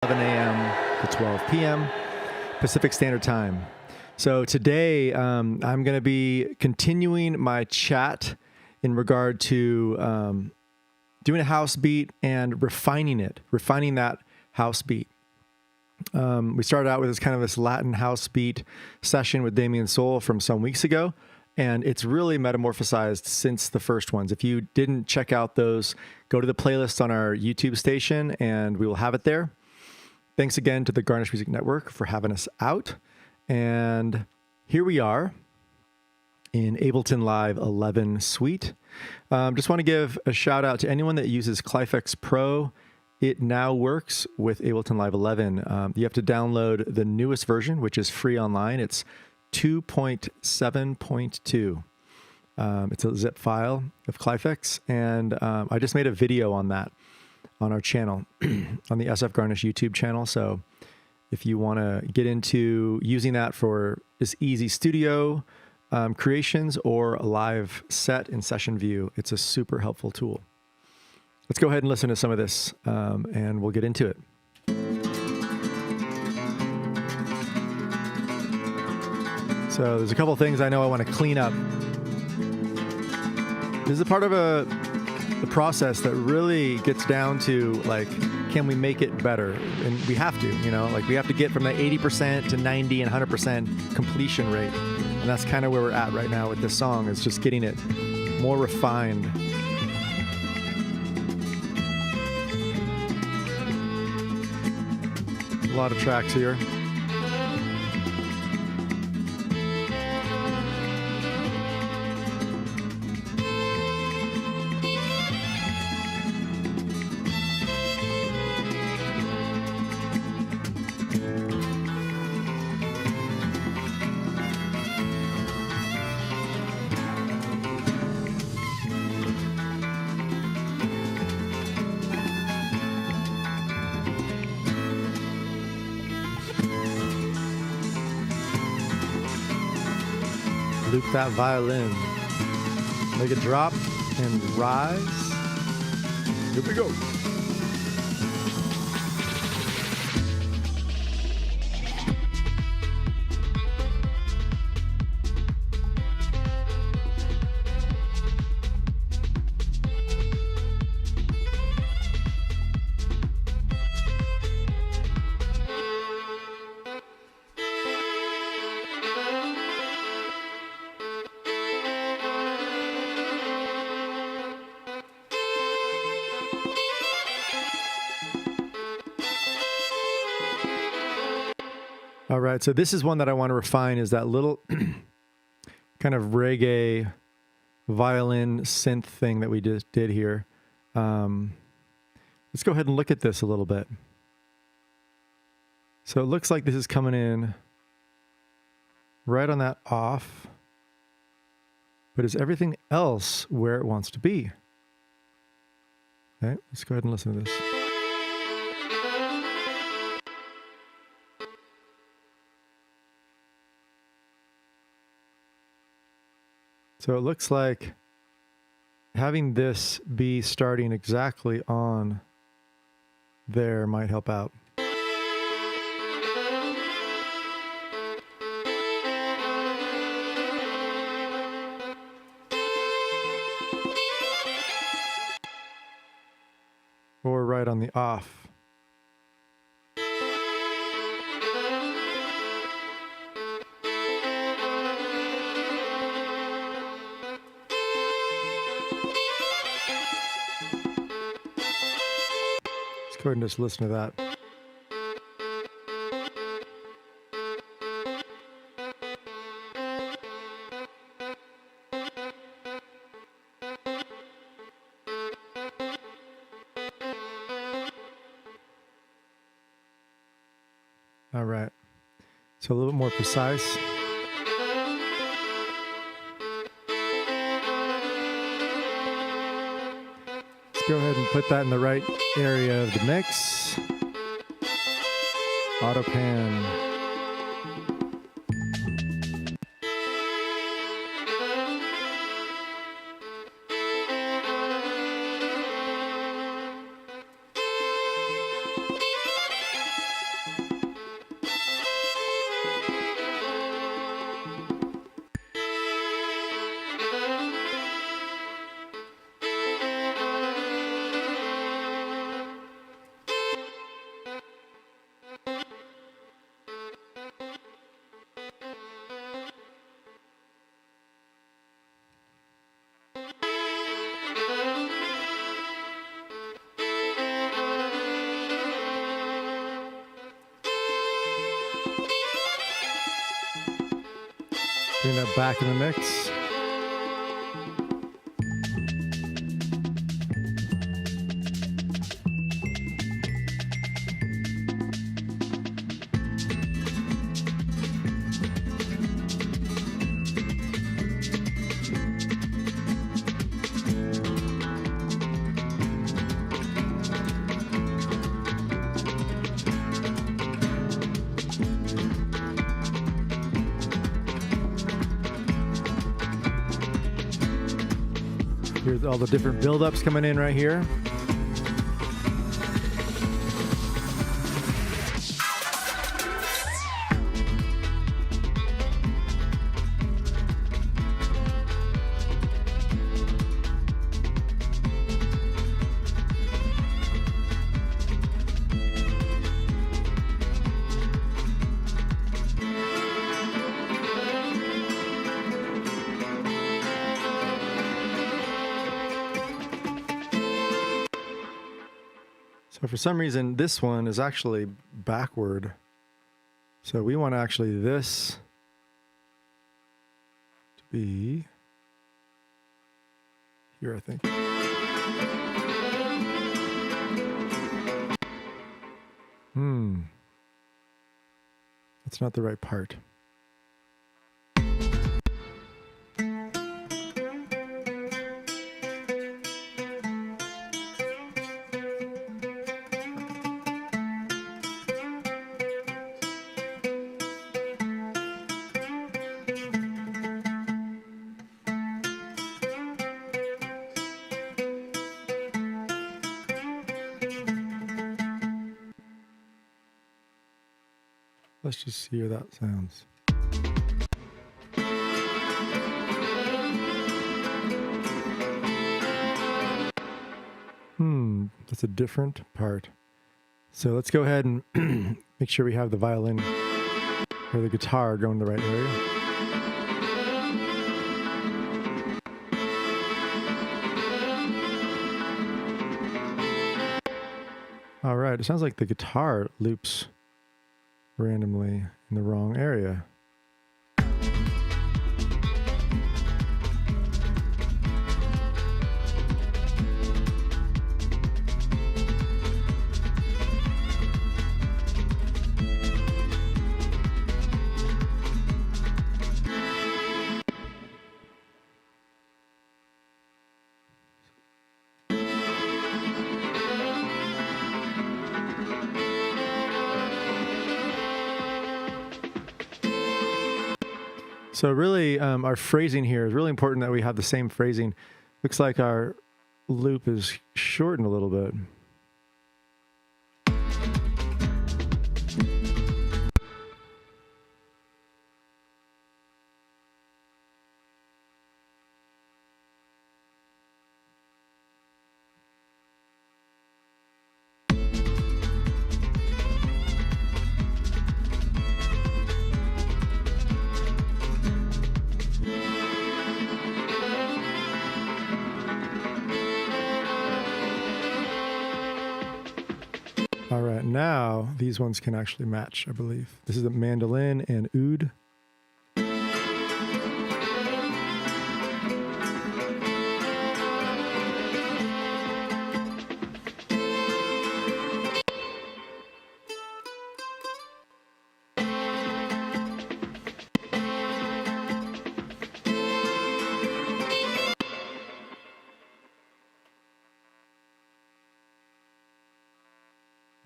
11 a.m. to 12 p.m. Pacific Standard Time. So today I'm going to be continuing my chat in regard to doing a house beat and refining that house beat. We started out with this Latin house beat session with Damien Soul from some weeks ago, and it's really metamorphosized since the first ones. If you didn't check out those, go to the playlist on our YouTube station and we will have it there. Thanks again to the Garnish Music Network for having us out. And here we are in Ableton Live 11 Suite. Just want to give a shout out to anyone that uses Clifex Pro. It now works with Ableton Live 11. You have to download the newest version, which is free online. It's 2.7.2. It's a zip file of Clifex, and I just made a video on that on our channel, on the SF Garnish YouTube channel. So if you want to get into using that for just easy studio creations or a live set in session view, it's a super helpful tool. Let's go ahead and listen to some of this, and we'll get into it. So there's a couple things I know I want to clean up. This is a part of the process that really gets down to, like, can we make it better? And we have to, we have to get from the 80% to 90 and 100% completion rate. And that's kind of where we're at right now with this song, is just getting it more refined. A lot of tracks here. Loop that violin. Make it drop and rise. Here we go. All right, so this is one that I want to refine, is that little kind of reggae violin synth thing that we just did here. Let's go ahead and look at this a little bit. So it looks like this is coming in right on that off, but is everything else where it wants to be? Okay, let's go ahead and listen to this. So it looks like having this be starting exactly on there might help out. Or right on the off. Go ahead and just listen to that. All right. So a little bit more precise. Go ahead and put that in the right area of the mix. Auto pan. Bring that back in the mix. Here's all the different build-ups coming in right here. So for some reason, this one is actually backward. So we want actually this to be here, I think. That's not the right part. Let's just see how that sounds. That's a different part. So let's go ahead and make sure we have the violin or the guitar going the right area. All right, it sounds like the guitar loops randomly in the wrong area. So really, our phrasing here is really important that we have the same phrasing. Looks like our loop is shortened a little bit. All right, now these ones can actually match, I believe. This is a mandolin and oud.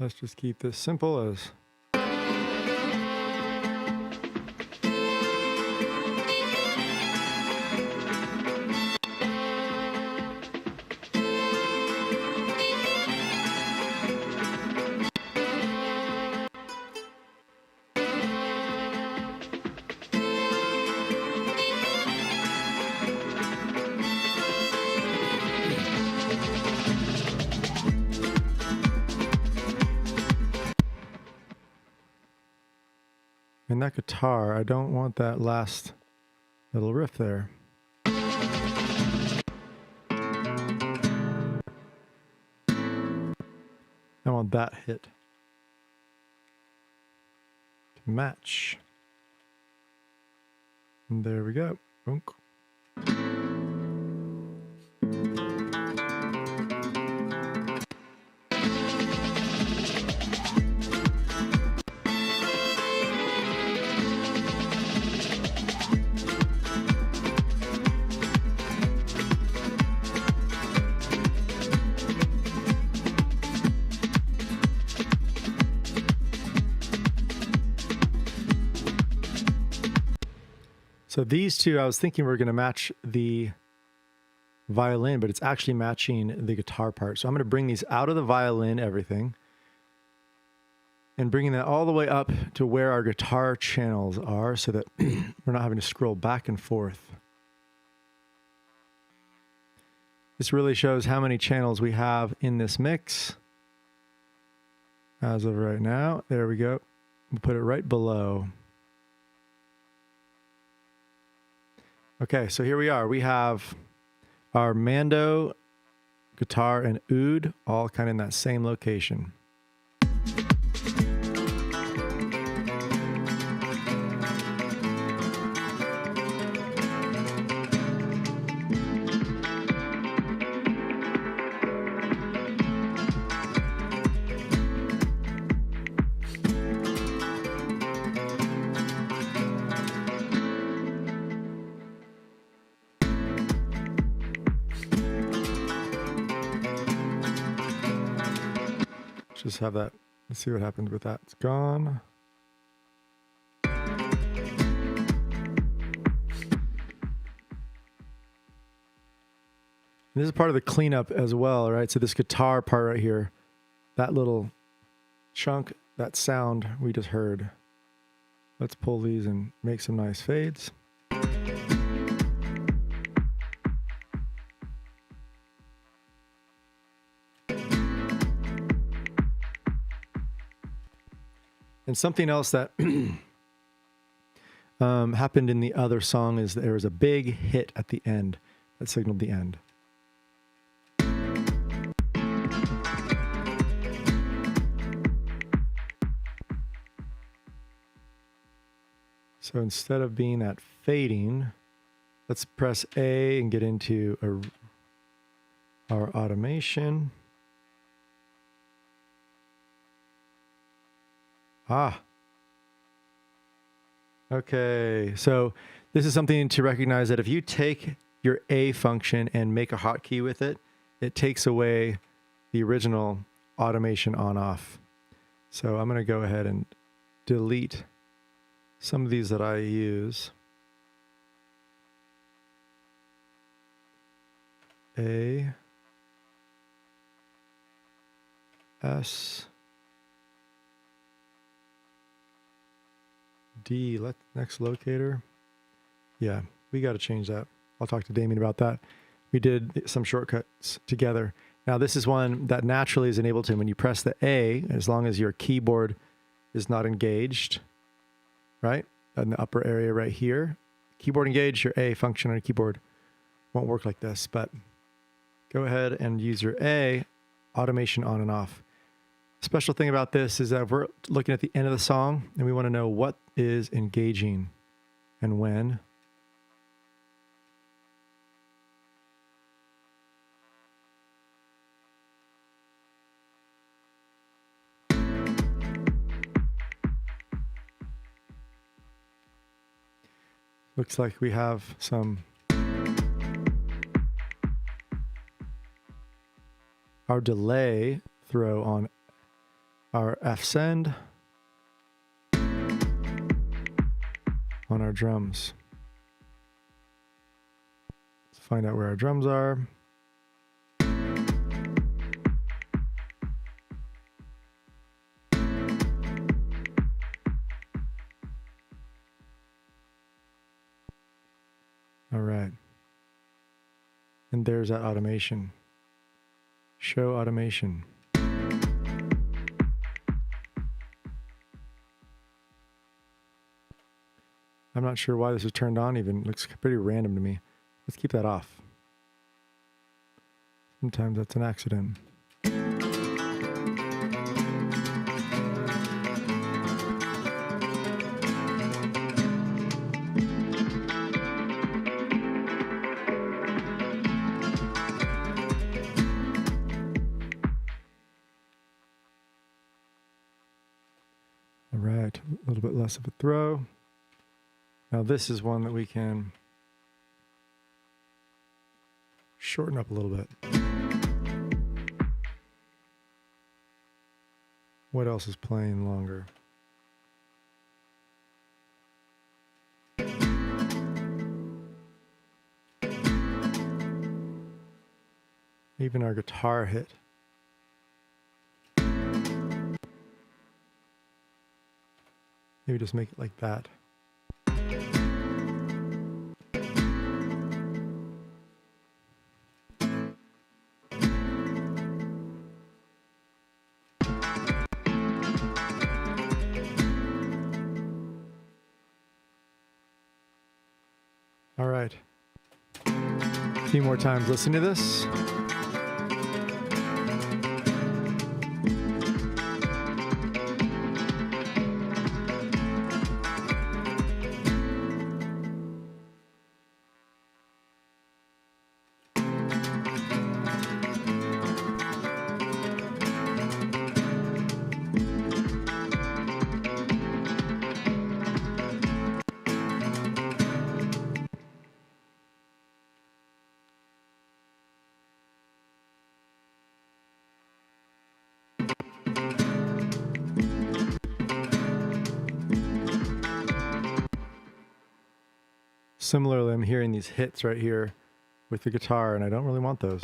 Let's just keep this simple as. And that guitar, I don't want that last little riff there. I want that hit to match. And there we go. Boom. So these two, I was thinking we were going to match the violin, but it's actually matching the guitar part. So I'm going to bring these out of the violin, everything, and bringing that all the way up to where our guitar channels are so that we're not having to scroll back and forth. This really shows how many channels we have in this mix. As of right now, there we go. We'll put it right below. Okay, so here we are. We have our Mando, guitar, and oud all kind of in that same location. Just have that. Let's see what happens with that. It's gone. This is part of the cleanup as well, right? So this guitar part right here, that little chunk, that sound we just heard. Let's pull these and make some nice fades. And something else that happened in the other song is there was a big hit at the end that signaled the end. So instead of being that fading, let's press A and get into our automation. Okay, so this is something to recognize that if you take your A function and make a hotkey with it, it takes away the original automation on off. So I'm going to go ahead and delete some of these that I use. A, S, D, next locator. Yeah, we got to change that. I'll talk to Damien about that. We did some shortcuts together. Now this is one that naturally is in Ableton. When you press the A, as long as your keyboard is not engaged, right? In the upper area right here, keyboard engaged, your A function on your keyboard won't work like this, but go ahead and use your A, automation on and off. Special thing about this is that if we're looking at the end of the song and we want to know what is engaging and when. Looks like we have some our delay throw on our F send on our drums. Let's find out where our drums are. All right. And there's that automation. Show automation. I'm not sure why this is turned on even. It looks pretty random to me. Let's keep that off. Sometimes that's an accident. All right, a little bit less of a throw. Now this is one that we can shorten up a little bit. What else is playing longer? Even our guitar hit. Maybe just make it like that. All right. A few more times listen to this. Similarly, I'm hearing these hits right here with the guitar, and I don't really want those.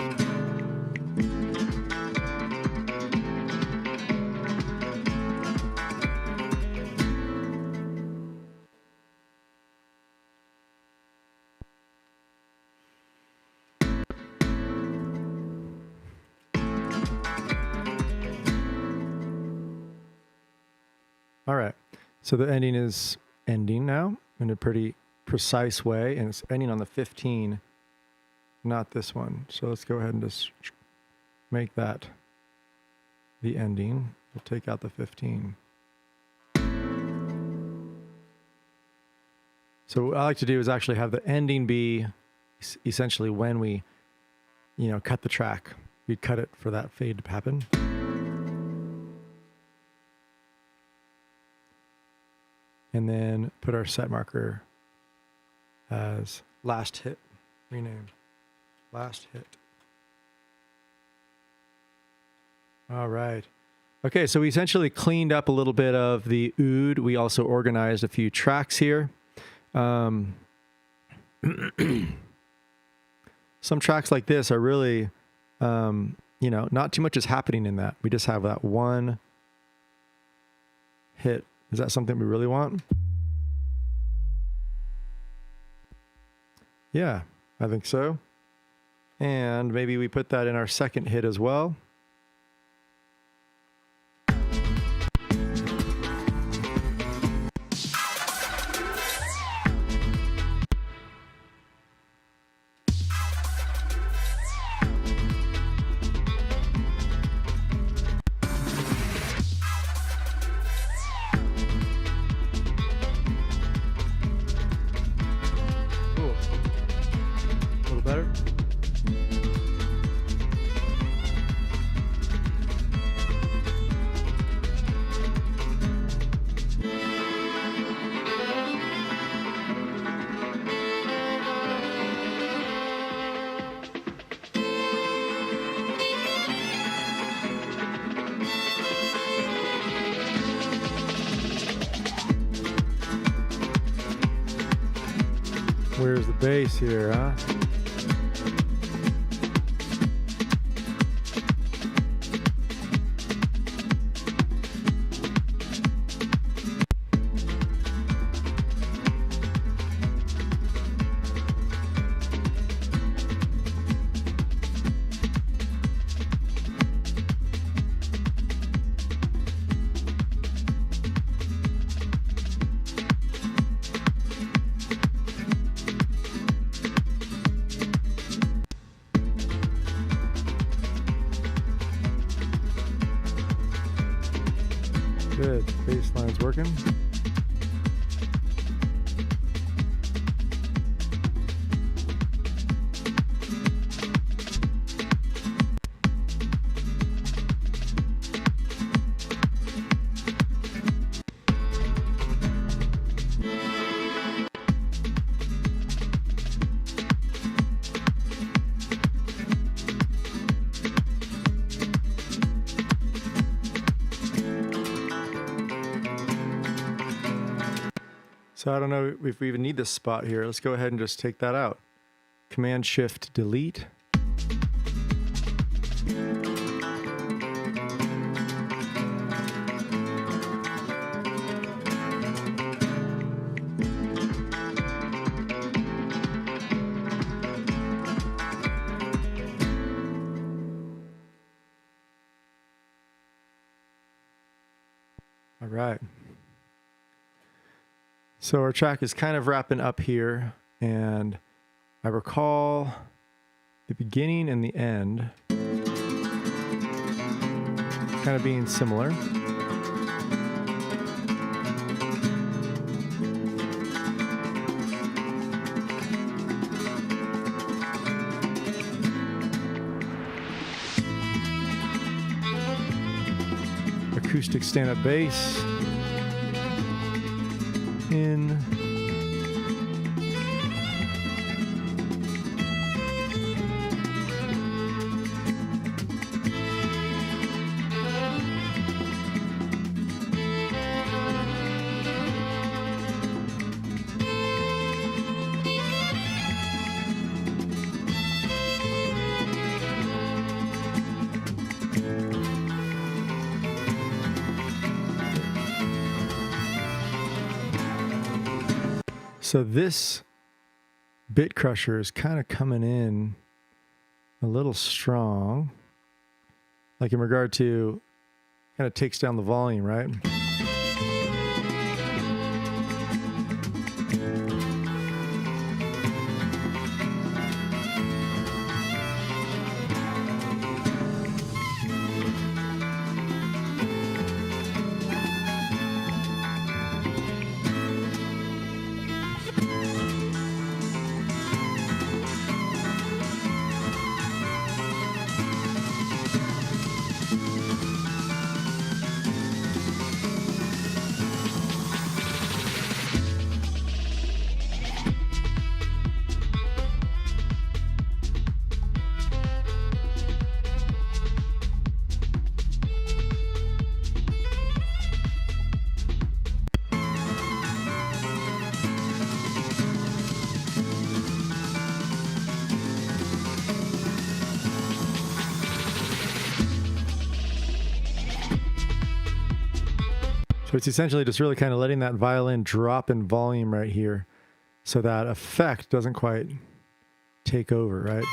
All right, so the ending is ending now in a pretty precise way, and it's ending on the 15, not this one. So let's go ahead and just make that the ending. We'll take out the 15. So what I like to do is actually have the ending be essentially when we, cut the track. We'd cut it for that fade to happen. And then put our set marker as last hit, renamed last hit. All right. Okay, so we essentially cleaned up a little bit of the oud. We also organized a few tracks here. Some tracks like this are really, not too much is happening in that. We just have that one hit. Is that something we really want? Yeah, I think so. And maybe we put that in our second hit as well. Better. Where's the bass here, huh? Good, bass line's working. So I don't know if we even need this spot here. Let's go ahead and just take that out. Command Shift Delete. All right. So our track is kind of wrapping up here, and I recall the beginning and the end kind of being similar. Acoustic stand-up bass in. So this bit crusher is kind of coming in a little strong, like in regard to kind of takes down the volume, right? So it's essentially just really kind of letting that violin drop in volume right here so that effect doesn't quite take over, right?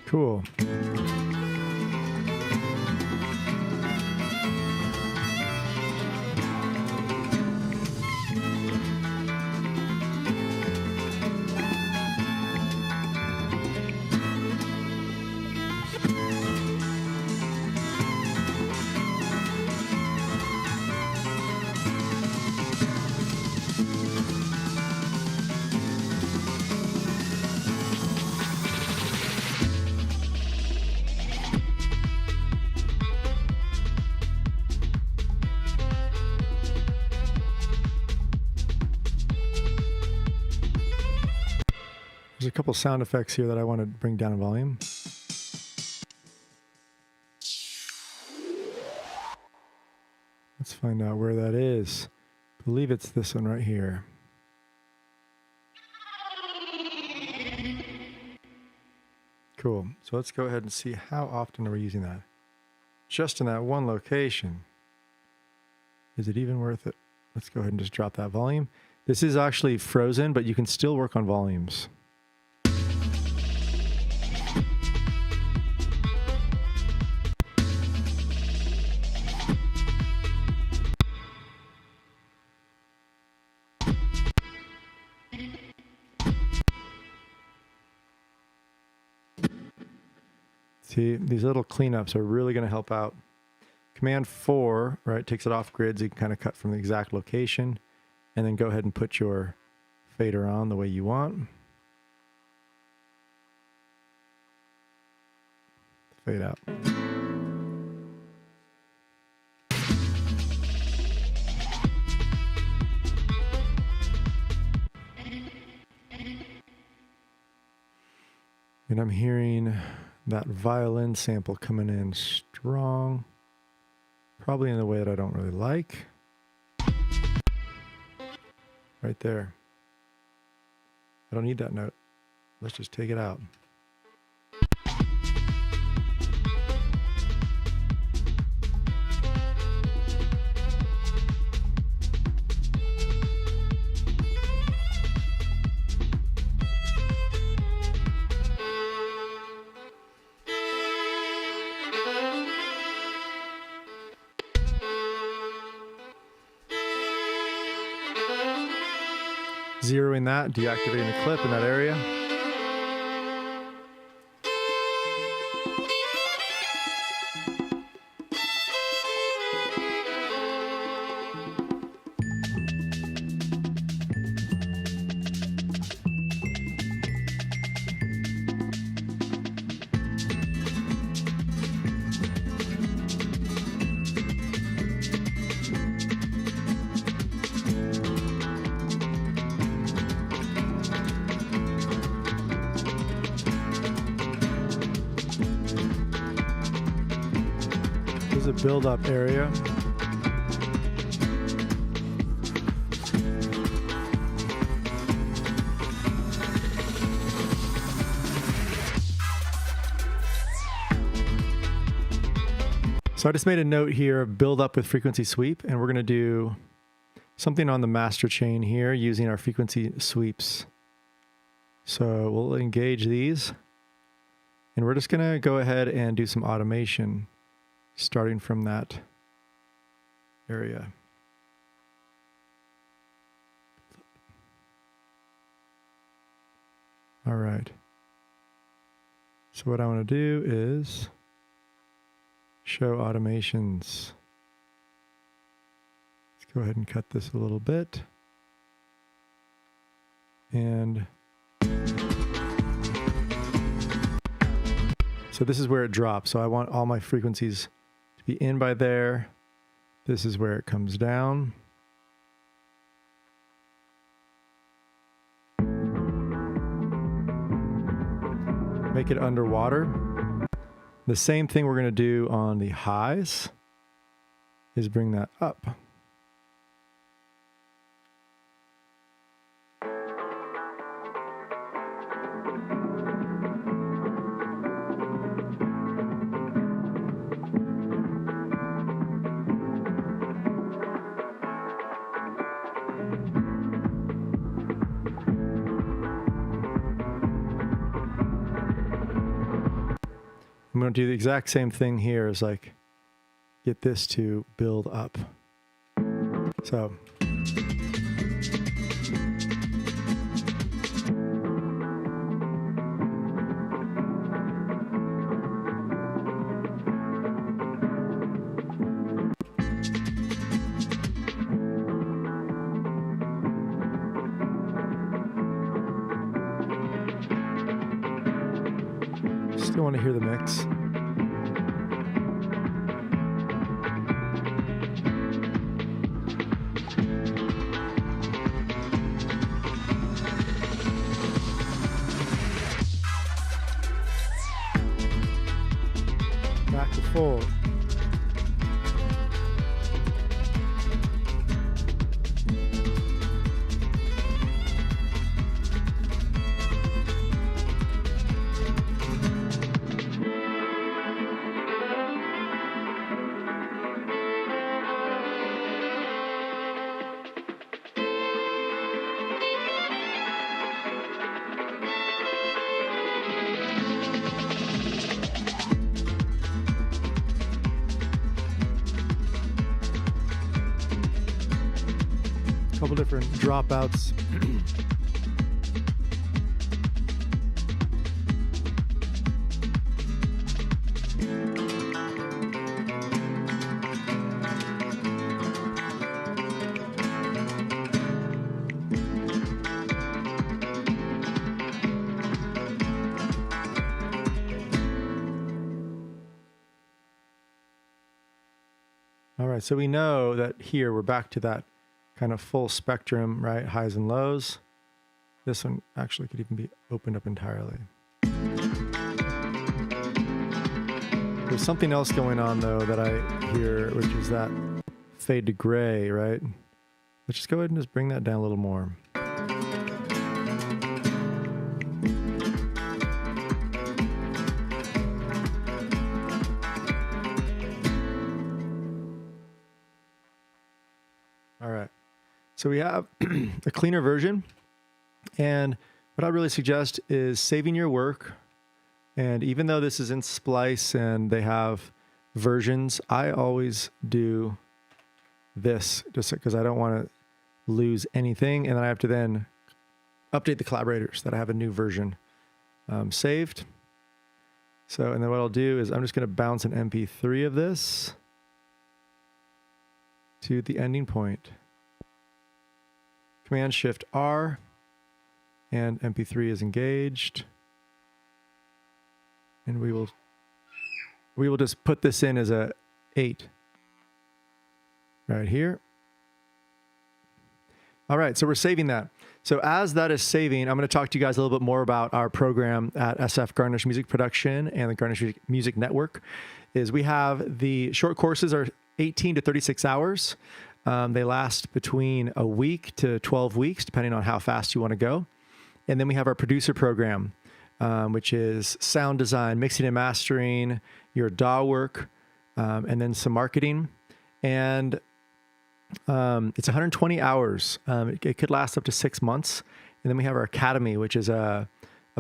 Cool. There's a couple sound effects here that I want to bring down in volume. Let's find out where that is. I believe it's this one right here. Cool. So let's go ahead and see how often are we using that. Just in that one location. Is it even worth it? Let's go ahead and just drop that volume. This is actually frozen, but you can still work on volumes. See, these little cleanups are really going to help out. Command 4, right, takes it off grid so you can kind of cut from the exact location, and then go ahead and put your fader on the way you want. fade out. And I'm hearing that violin sample coming in strong, probably in a way that I don't really like. Right there. I don't need that note. Let's just take it out. Zeroing that, deactivating the clip in that area. A build-up area. So I just made a note here of build up with frequency sweep, and we're going to do something on the master chain here using our frequency sweeps. So we'll engage these, and we're just going to go ahead and do some automation starting from that area. All right. So what I want to do is show automations. Let's go ahead and cut this a little bit. And so this is where it drops. So I want all my frequencies be in by there. This is where it comes down. Make it underwater. The same thing we're going to do on the highs is bring that up. I'm going to do the exact same thing here as like get this to build up. So still want to hear the mix. Back to full. Couple different dropouts. All right, so we know that here we're back to that kind of full spectrum, right? Highs and lows. This one actually could even be opened up entirely. There's something else going on though that I hear, which is that fade to gray, right? Let's just go ahead and just bring that down a little more. All right, so we have a cleaner version, and what I really suggest is saving your work. And even though this is in Splice and they have versions, I always do this just because I don't want to lose anything, and then I have to then update the collaborators that I have a new version saved. So, and then what I'll do is I'm just going to bounce an MP3 of this to the ending point. Command Shift R, and MP3 is engaged. And we will just put this in as a 8 right here. All right, so we're saving that. So as that is saving, I'm going to talk to you guys a little bit more about our program at SF Garnish Music Production and the Garnish Music Network. Is we have the short courses are 18 to 36 hours. They last between a week to 12 weeks, depending on how fast you want to go. And then we have our producer program, which is sound design, mixing and mastering, your DAW work, and then some marketing. And it's 120 hours. It could last up to 6 months. And then we have our academy, which is about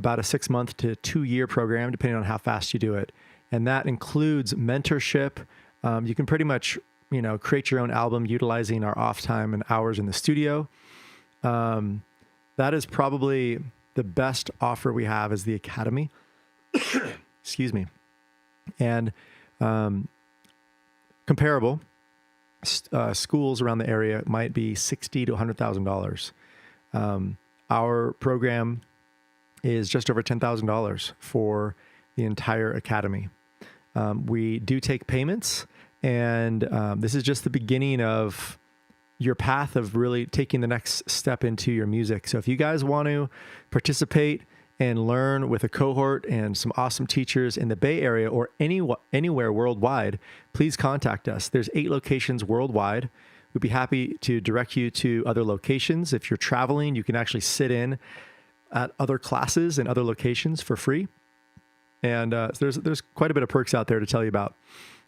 a 6-month to 2-year program, depending on how fast you do it. And that includes mentorship. You can pretty much, create your own album utilizing our off time and hours in the studio. That is probably the best offer we have is the academy. Excuse me. And comparable schools around the area might be $60,000 to $100,000. Our program is just over $10,000 for the entire academy. We do take payments, and this is just the beginning of your path of really taking the next step into your music. So if you guys want to participate and learn with a cohort and some awesome teachers in the Bay Area or anywhere worldwide, please contact us. There's 8 locations worldwide. We'd be happy to direct you to other locations. If you're traveling, you can actually sit in at other classes and other locations for free. And there's quite a bit of perks out there to tell you about.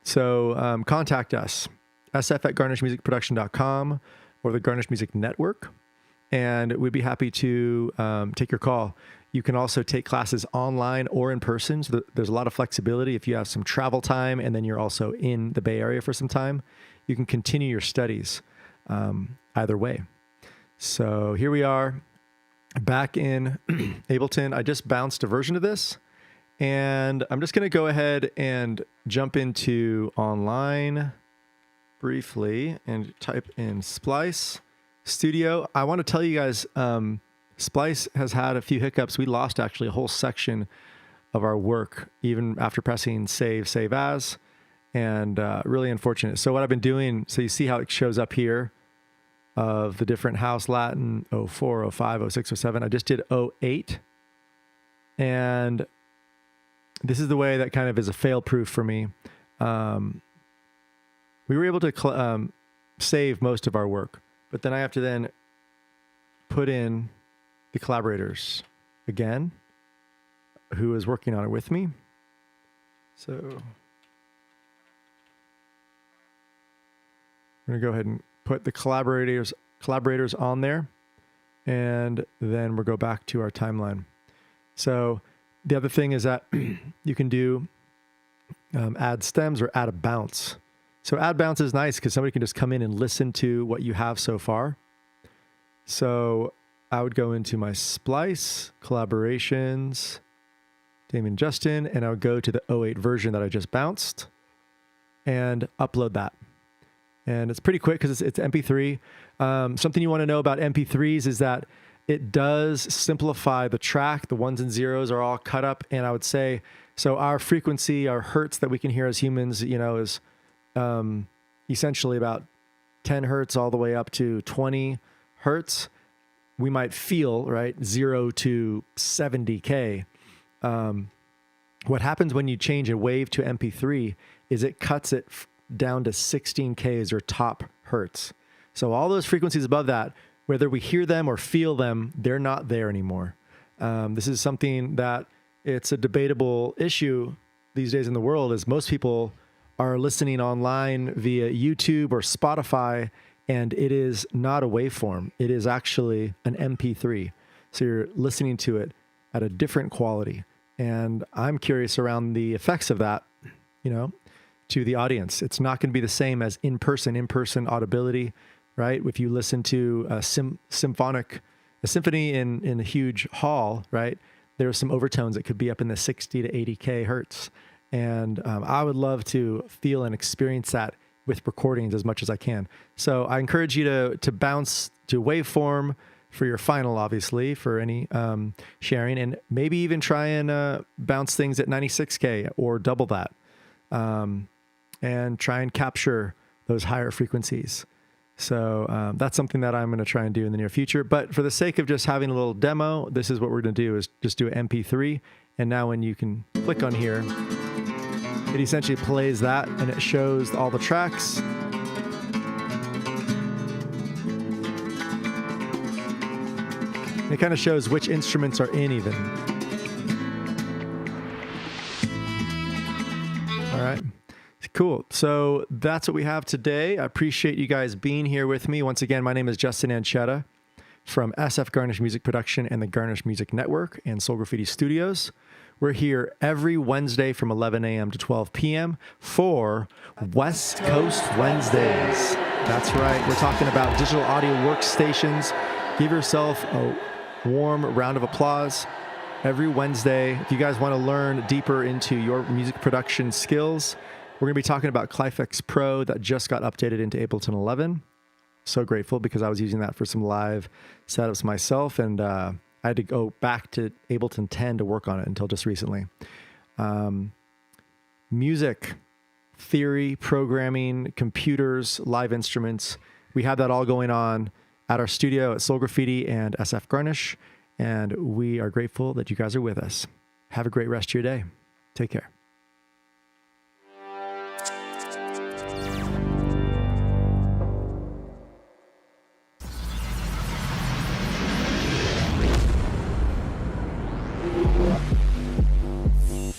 So contact us, sf@garnishmusicproduction.com or the Garnish Music Network, and we'd be happy to take your call. You can also take classes online or in person. So there's a lot of flexibility. If you have some travel time and then you're also in the Bay Area for some time, you can continue your studies either way. So here we are back in Ableton. I just bounced a version of this, and I'm just going to go ahead and jump into online briefly and type in Splice Studio. I want to tell you guys, Splice has had a few hiccups. We lost actually a whole section of our work, even after pressing save as, and really unfortunate. So what I've been doing, so you see how it shows up here of the different house Latin, 04, 05, 06, 07. I just did 08. And this is the way that kind of is a fail proof for me. We were able to save most of our work, but then I have to then put in the collaborators again, who is working on it with me. So I'm going to go ahead and put the collaborators on there, and then we'll go back to our timeline. So the other thing is that you can do add stems or add a bounce. So add bounce is nice because somebody can just come in and listen to what you have so far. So I would go into my Splice, collaborations, Damien Justin, and I would go to the 08 version that I just bounced and upload that. And it's pretty quick because it's MP3. Something you want to know about MP3s is that it does simplify the track. The ones and zeros are all cut up. And I would say, so our frequency, our hertz that we can hear as humans, is essentially about 10 hertz all the way up to 20 hertz, we might feel, right, 0 to 70K. What happens when you change a wave to MP3 is it cuts it down to 16Ks or top hertz. So all those frequencies above that, whether we hear them or feel them, they're not there anymore. This is something that it's a debatable issue these days in the world, as most people are listening online via YouTube or Spotify, and it is not a waveform. It is actually an MP3. So you're listening to it at a different quality. And I'm curious around the effects of that, to the audience. It's not going to be the same as in-person audibility, right? If you listen to a symphony in a huge hall, right? There are some overtones that could be up in the 60 to 80K hertz. And I would love to feel and experience that with recordings as much as I can. So I encourage you to bounce to waveform for your final, obviously, for any sharing, and maybe even try and bounce things at 96K or double that, and try and capture those higher frequencies. So that's something that I'm going to try and do in the near future. But for the sake of just having a little demo, this is what we're going to do, is just do an MP3. And now when you can click on here, it essentially plays that and it shows all the tracks. It kind of shows which instruments are in even. All right. Cool. So that's what we have today. I appreciate you guys being here with me. Once again, my name is Justin Anchetta from SF Garnish Music Production and the Garnish Music Network and Soul Graffiti Studios. We're here every Wednesday from 11 a.m. to 12 p.m. for West Coast Wednesdays. That's right. We're talking about digital audio workstations. Give yourself a warm round of applause. Every Wednesday, if you guys want to learn deeper into your music production skills, we're going to be talking about Clifex Pro that just got updated into Ableton 11. So grateful, because I was using that for some live setups myself, and I had to go back to Ableton 10 to work on it until just recently. Music, theory, programming, computers, live instruments. We have that all going on at our studio at Soul Graffiti and SF Garnish, and we are grateful that you guys are with us. Have a great rest of your day. Take care.